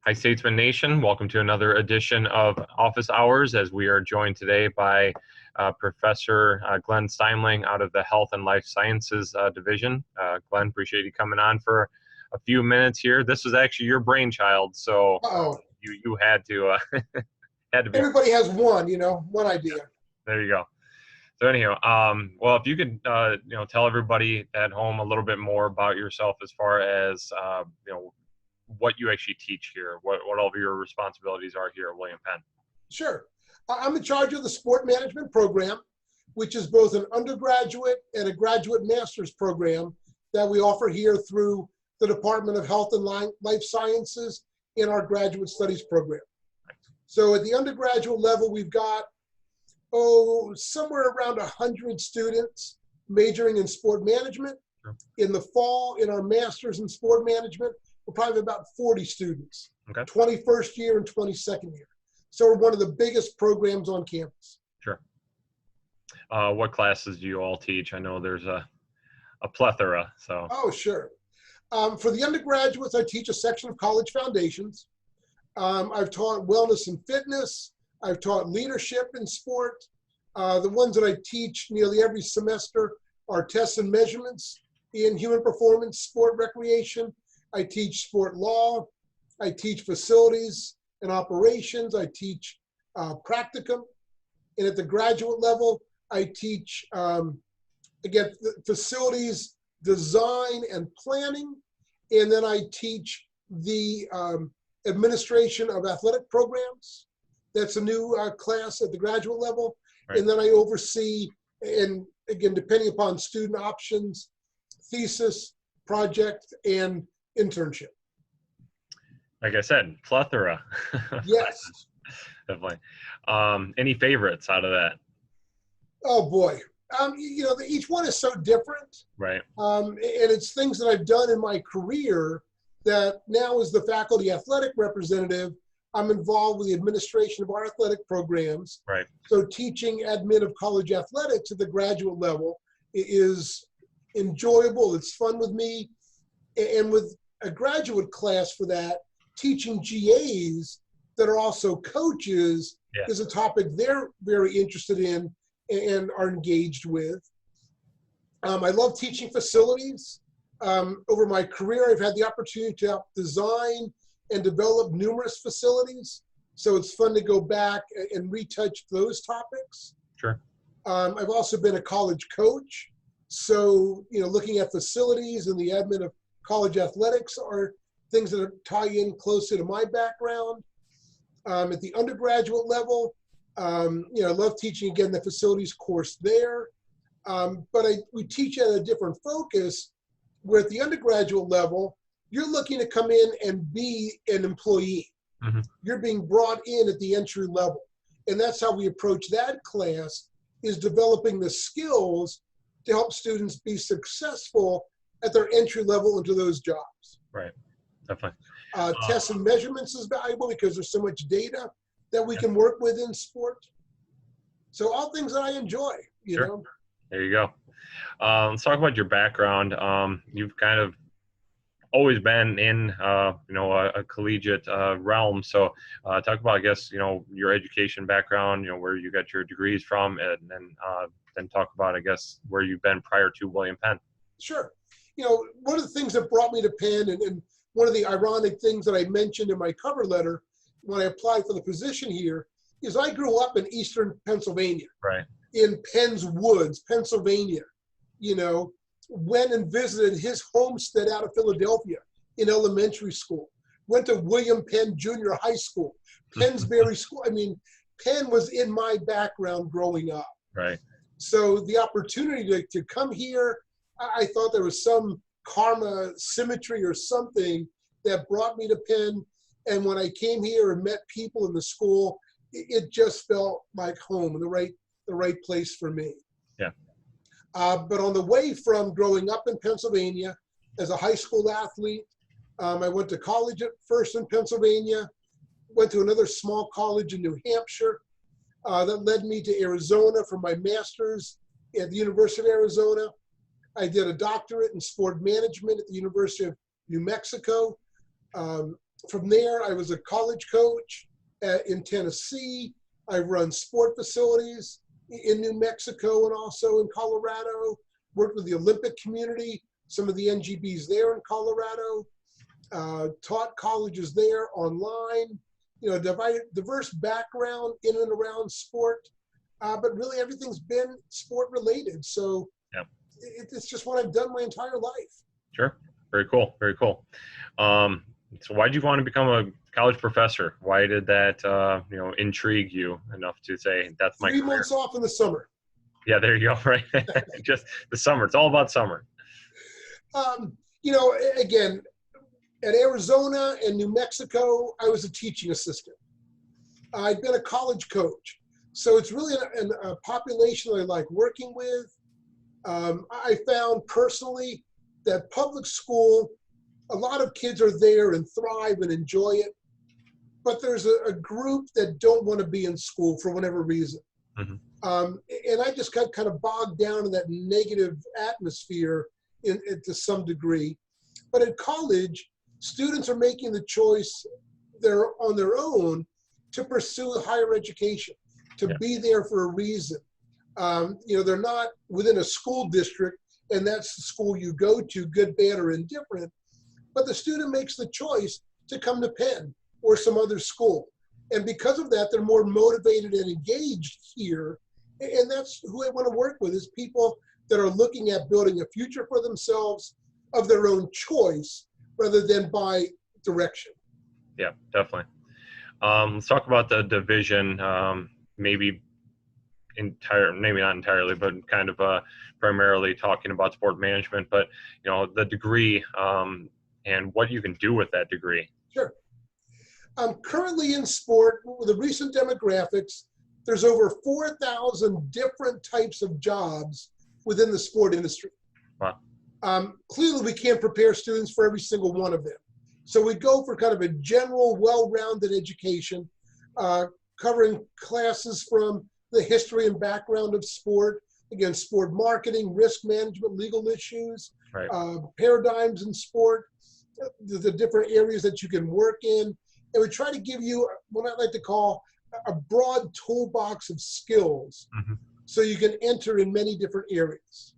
Hi, Statesman Nation. Welcome to another edition of Office Hours as we are joined today by Professor Glenn Steimling out of the Health and Life Sciences Division. Glenn, appreciate you coming on for a few minutes here. This was actually your brainchild, so you had to had to be. Everybody has one idea. There you go. So anyhow, well, if you could, tell everybody at home a little bit more about yourself as far as, what you actually teach here, what all of your responsibilities are here at William Penn. Sure. I'm in charge of the sport management program, which is both an undergraduate and a graduate master's program that we offer here through the Department of Health and Life Sciences in our graduate studies program. So at the undergraduate level, we've got, somewhere around 100 students majoring in sport management. Sure. In the fall, in our master's in sport management, we're probably about 40 students, Okay. 21st year and 22nd year. So we're one of the biggest programs on campus. Sure. What classes do you all teach? I know there's a plethora, so. Oh, sure. For the undergraduates, I teach a section of college foundations. I've taught wellness and fitness. I've taught leadership in sport. The ones that I teach nearly every semester are tests and measurements in human performance, sport recreation. I teach sport law. I teach facilities and operations. I teach practicum. And at the graduate level, I teach, facilities design and planning. And then I teach the administration of athletic programs. That's a new class at the graduate level. Right. And then I oversee, and again, depending upon student options, thesis, project, and internship. Like I said, plethora. Yes. Definitely. Any favorites out of that? Oh boy. Each one is so different. Right. And it's things that I've done in my career that now as the faculty athletic representative, I'm involved with the administration of our athletic programs. Right. So teaching admin of college athletics at the graduate level is enjoyable. It's fun with me. And with a graduate class for that, teaching GAs that are also coaches is a topic they're very interested in and are engaged with. I love teaching facilities. Over my career, I've had the opportunity to help design and develop numerous facilities. So it's fun to go back and retouch those topics. Sure. I've also been a college coach. So, looking at facilities and the admin of college athletics are things that tie in closer to my background. At the undergraduate level, I love teaching, again, the facilities course there. But we teach at a different focus, where at the undergraduate level, you're looking to come in and be an employee. Mm-hmm. You're being brought in at the entry level. And that's how we approach that class, is developing the skills to help students be successful at their entry level into those jobs. Right, definitely. Tests and measurements is valuable because there's so much data that we can work with in sport. So all things that I enjoy, you know. There you go. Let's talk about your background. You've kind of always been in, a collegiate realm. So talk about, I guess, your education background, where you got your degrees from, and then talk about, I guess, where you've been prior to William Penn. Sure. One of the things that brought me to Penn, and one of the ironic things that I mentioned in my cover letter when I applied for the position here, is I grew up in Eastern Pennsylvania. Right. In Penn's Woods, Pennsylvania. Went and visited his homestead out of Philadelphia in elementary school. Went to William Penn Junior High School, Pennsbury School. I mean, Penn was in my background growing up. Right. So the opportunity to come here, I thought there was some karma symmetry or something that brought me to Penn. And when I came here and met people in the school, it just felt like home and the right place for me. Yeah. But on the way from growing up in Pennsylvania as a high school athlete, I went to college at first in Pennsylvania, went to another small college in New Hampshire. That led me to Arizona for my master's at the University of Arizona. I did a doctorate in sport management at the University of New Mexico. From there, I was a college coach in Tennessee. I've run sport facilities in New Mexico and also in Colorado, worked with the Olympic community, some of the NGBs there in Colorado, taught colleges there online, diverse background in and around sport, but really everything's been sport related. So yeah. It's just what I've done my entire life. Sure. Very cool. Very cool. So why did you want to become a college professor? Why did that, intrigue you enough to say that's my 3 career? months off in the summer. Yeah, there you go. Right. Just the summer. It's all about summer. Again, at Arizona and New Mexico, I was a teaching assistant. I'd been a college coach. So it's really a population that I like working with. I found personally that public school, a lot of kids are there and thrive and enjoy it. But there's a group that don't want to be in school for whatever reason. Mm-hmm. And I just got kind of bogged down in that negative atmosphere to some degree. But at college, students are making the choice they're on their own to pursue higher education, to be there for a reason. They're not within a school district and that's the school you go to, good, bad, or indifferent. But the student makes the choice to come to Penn or some other school. And because of that, they're more motivated and engaged here. And that's who I want to work with, is people that are looking at building a future for themselves of their own choice rather than by direction. Yeah, definitely. Let's talk about the division, maybe not entirely, but kind of primarily talking about sport management, but the degree and what you can do with that degree. Sure. Currently in sport, with the recent demographics, there's over 4,000 different types of jobs within the sport industry. Wow. Clearly, we can't prepare students for every single one of them. So we go for kind of a general, well-rounded education, covering classes from the history and background of sport, again, sport marketing, risk management, legal issues, right. Paradigms in sport, the different areas that you can work in. And we try to give you what I like to call a broad toolbox of skills, mm-hmm. so you can enter in many different areas.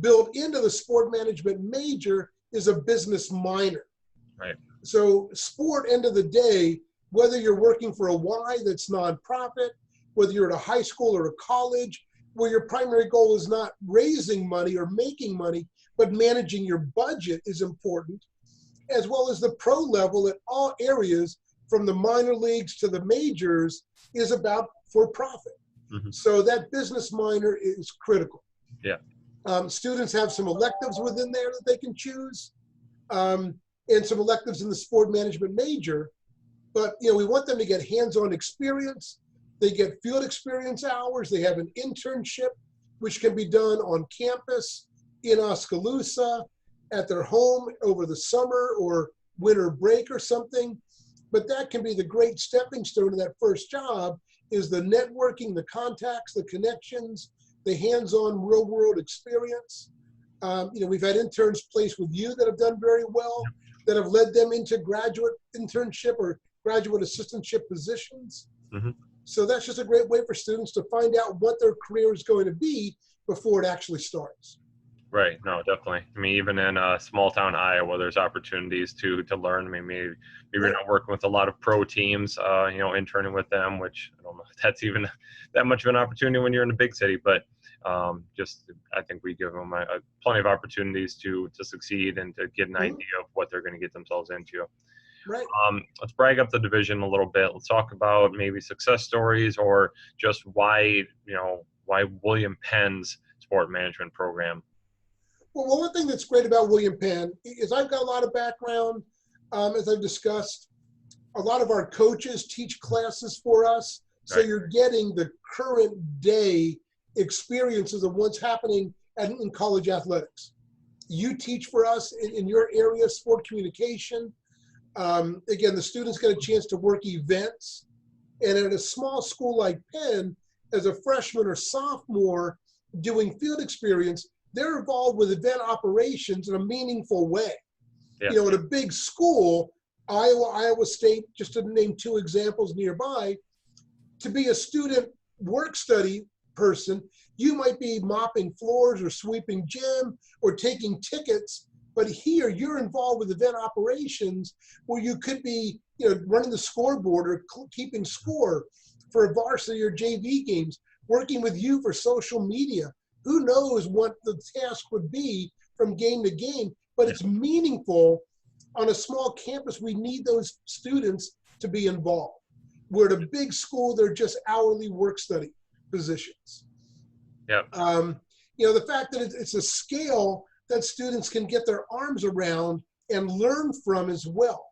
Built into the sport management major is a business minor. Right. So sport, end of the day, whether you're working for a Y that's nonprofit, whether you're at a high school or a college, where your primary goal is not raising money or making money, but managing your budget is important, as well as the pro level at all areas, from the minor leagues to the majors, is about for profit. Mm-hmm. So that business minor is critical. Yeah. Students have some electives within there that they can choose, and some electives in the sport management major. But we want them to get hands-on experience. They get field experience hours. They have an internship, which can be done on campus, in Oskaloosa, at their home over the summer or winter break or something. But that can be the great stepping stone to that first job, is the networking, the contacts, the connections, the hands-on real-world experience. We've had interns placed with you that have done very well, that have led them into graduate internship or graduate assistantship positions. Mm-hmm. So that's just a great way for students to find out what their career is going to be before it actually starts. Right. No, definitely. I mean, even in a small town Iowa, there's opportunities to learn. I mean, maybe you're not working with a lot of pro teams, interning with them, which I don't know if that's even that much of an opportunity when you're in a big city, but I think we give them plenty of opportunities to succeed and to get an mm-hmm. idea of what they're going to get themselves into. Right. Let's brag up the division a little bit. Let's talk about maybe success stories, or just why William Penn's sport management program. Well, one thing that's great about William Penn is I've got a lot of background, as I've discussed. A lot of our coaches teach classes for us, so right. You're getting the current day experiences of what's happening in college athletics. You teach for us in your area, sport communication. Again, the students get a chance to work events. And at a small school like Penn, as a freshman or sophomore doing field experience, they're involved with event operations in a meaningful way. Yeah. At a big school, Iowa State, just to name two examples nearby. To be a student work study person, you might be mopping floors or sweeping gym or taking tickets, but here you're involved with event operations where you could be, running the scoreboard or keeping score for varsity or JV games, working with you for social media. Who knows what the task would be from game to game, but it's meaningful. On a small campus, we need those students to be involved. We're at a big school, they're just hourly work study positions. Yeah. The fact that it's a scale that students can get their arms around and learn from as well,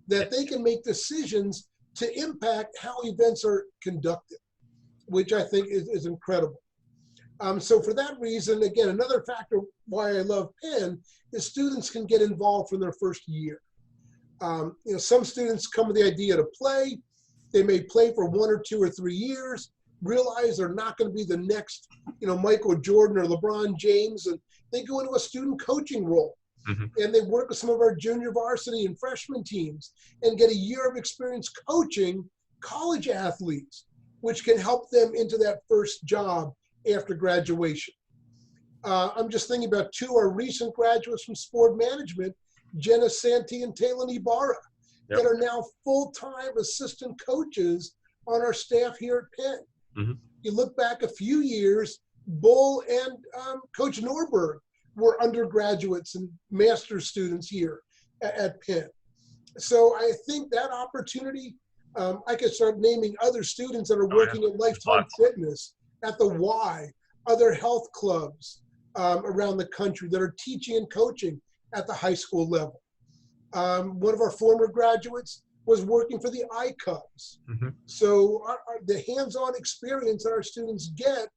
that they can make decisions to impact how events are conducted, which I think is incredible. So for that reason, again, another factor why I love Penn is students can get involved from their first year. Some students come with the idea to play. They may play for 1 or 2 or 3 years, realize they're not going to be the next, Michael Jordan or LeBron James, and they go into a student coaching role. Mm-hmm. And they work with some of our junior varsity and freshman teams and get a year of experience coaching college athletes, which can help them into that first job after graduation. I'm just thinking about 2 of our recent graduates from sport management, Jenna Santee and Taylor Ibarra, that are now full-time assistant coaches on our staff here at Penn. Mm-hmm. You look back a few years, Bull and Coach Norberg were undergraduates and master's students here at Penn. So I think that opportunity, I could start naming other students that are working at Lifetime Fitness, at the Y, other health clubs around the country that are teaching and coaching at the high school level. One of our former graduates was working for the I Cubs. Mm-hmm. So the hands-on experience that our students get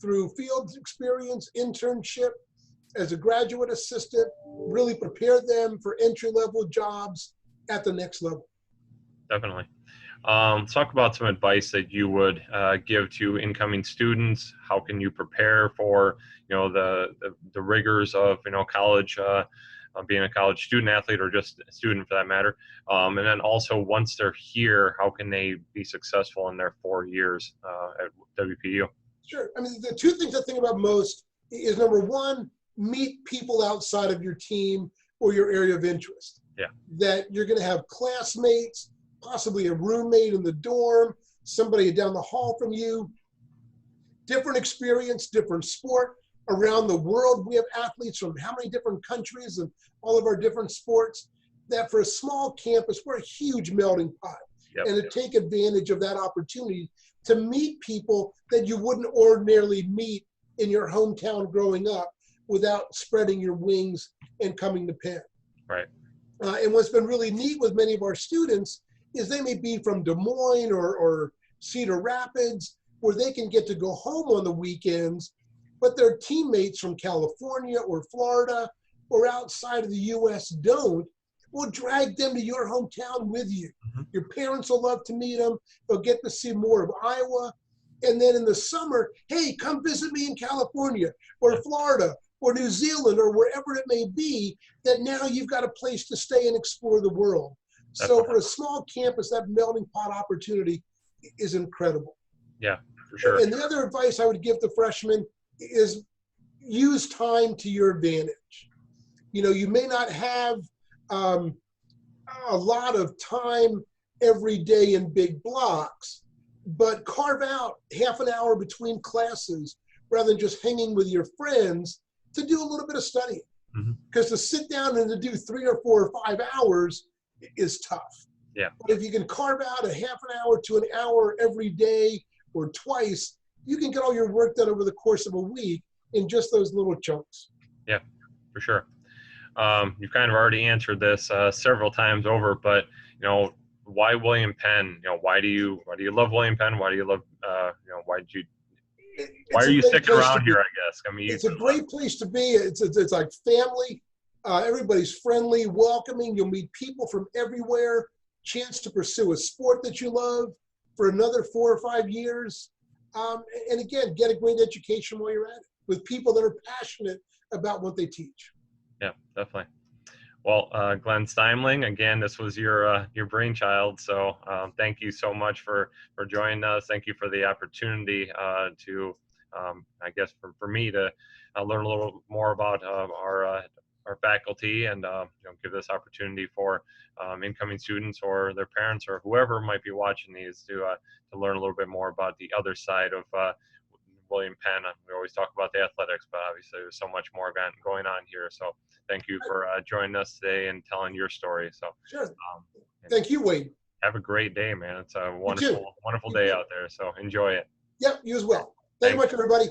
through field experience, internship, as a graduate assistant, really prepare them for entry-level jobs at the next level. Definitely. Let's talk about some advice that you would give to incoming students. How can you prepare for, the rigors of, college, being a college student athlete or just a student for that matter. And then also once they're here, how can they be successful in their 4 years at WPU? Sure. I mean, the 2 things I think about most is, number 1, meet people outside of your team or your area of interest. Yeah. That you're going to have classmates, possibly a roommate in the dorm, somebody down the hall from you, different experience, different sport. Around the world, we have athletes from how many different countries and all of our different sports, that for a small campus, we're a huge melting pot. Yep. And to take advantage of that opportunity to meet people that you wouldn't ordinarily meet in your hometown growing up without spreading your wings and coming to Penn. Right. And what's been really neat with many of our students is they may be from Des Moines or Cedar Rapids, where they can get to go home on the weekends, but their teammates from California or Florida or outside of the U.S. don't. We'll drag them to your hometown with you. Mm-hmm. Your parents will love to meet them. They'll get to see more of Iowa. And then in the summer, hey, come visit me in California or Florida or New Zealand or wherever it may be, that now you've got a place to stay and explore the world. So for a small campus, that melting pot opportunity is incredible. Yeah, for sure. And the other advice I would give to freshmen is use time to your advantage. You may not have a lot of time every day in big blocks, but carve out half an hour between classes rather than just hanging with your friends to do a little bit of studying. Because to sit down and to do 3 or 4 or 5 hours is tough. Yeah. But if you can carve out a half an hour to an hour every day or twice, you can get all your work done over the course of a week in just those little chunks. Yeah, for sure. You've kind of already answered this several times over, but why William Penn? Why do you love William Penn? Why do you love why are you sticking around here? I guess. I mean, it's a great place to be. It's like family. Everybody's friendly, welcoming. You'll meet people from everywhere. Chance to pursue a sport that you love for another 4 or 5 years. And again, get a great education while you're at it with people that are passionate about what they teach. Yeah, definitely. Well, Glenn Steimling, again, this was your brainchild. So thank you so much for joining us. Thank you for the opportunity to, I guess, for me to learn a little more about our faculty and give this opportunity for incoming students or their parents or whoever might be watching these to learn a little bit more about the other side of William Penn. We always talk about the athletics, but obviously there's so much more going on here. So thank you for joining us today and telling your story. So Sure. Thank you, Wade. have a great day, man. It's a You too. wonderful You day too. out there. So enjoy it. Yep, you as well. Thank you much, everybody.